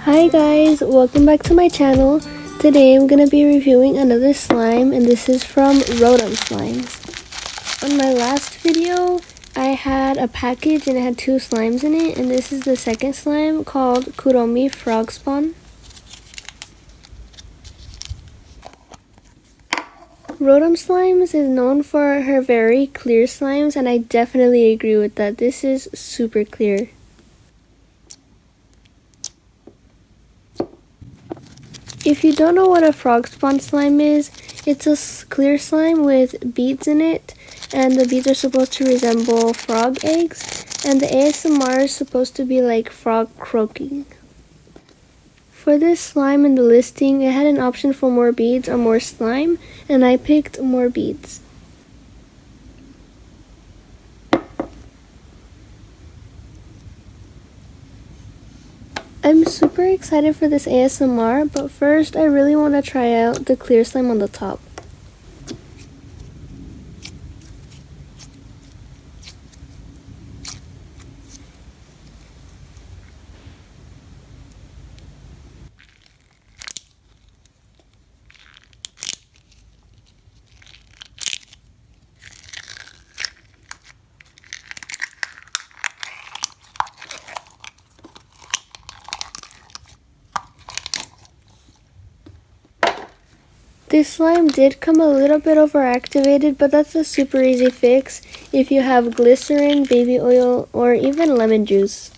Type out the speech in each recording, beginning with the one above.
Hi guys, welcome back to my channel. Today I'm gonna be reviewing another slime, and this is from Rodem Slimes. On my last video, I had a package and it had 2 slimes in it, and this is the second slime called Kuromi Frog Spawn. Rodem Slimes is known for her very clear slimes, and I definitely agree with that. This is super clear. If you don't know what a frog spawn slime is, it's a clear slime with beads in it, and the beads are supposed to resemble frog eggs, and the ASMR is supposed to be like frog croaking. For this slime in the listing, it had an option for more beads or more slime, and I picked more beads. I'm super excited for this ASMR, but first I really want to try out the clear slime on the top. This slime did come a little bit overactivated, but that's a super easy fix if you have glycerin, baby oil, or even lemon juice.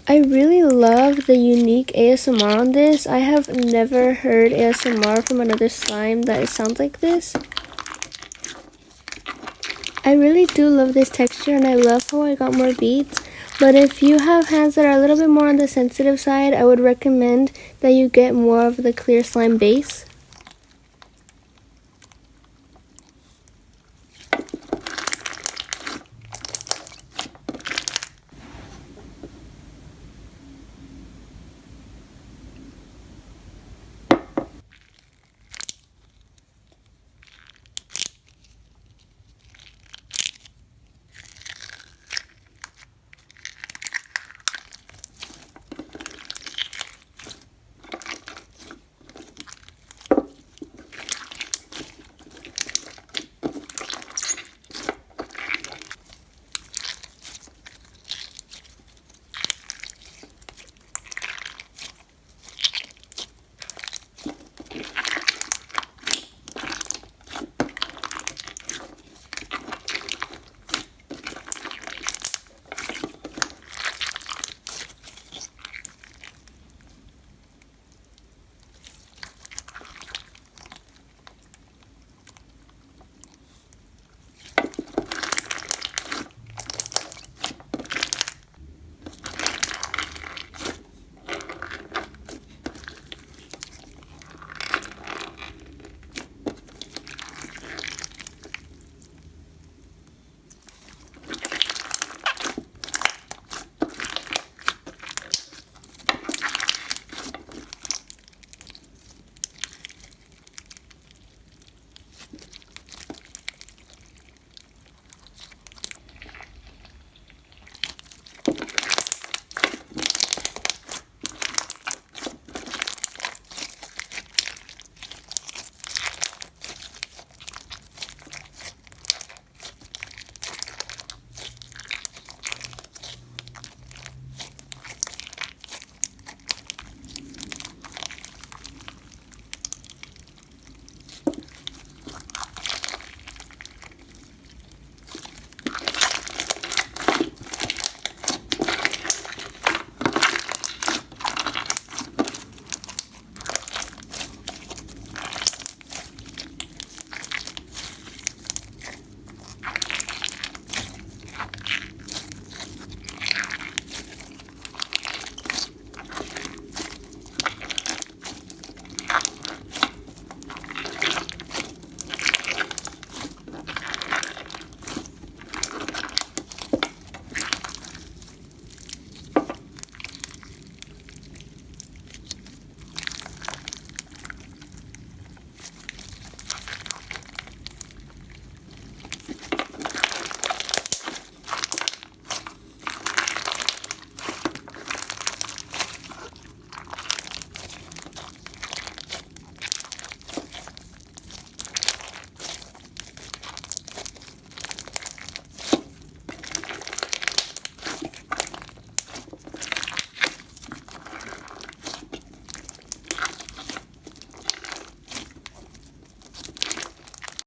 I really love the unique ASMR on this. I have never heard ASMR from another slime that sounds like this. I really do love this texture, and I love how I got more beads. But if you have hands that are a little bit more on the sensitive side, I would recommend that you get more of the clear slime base.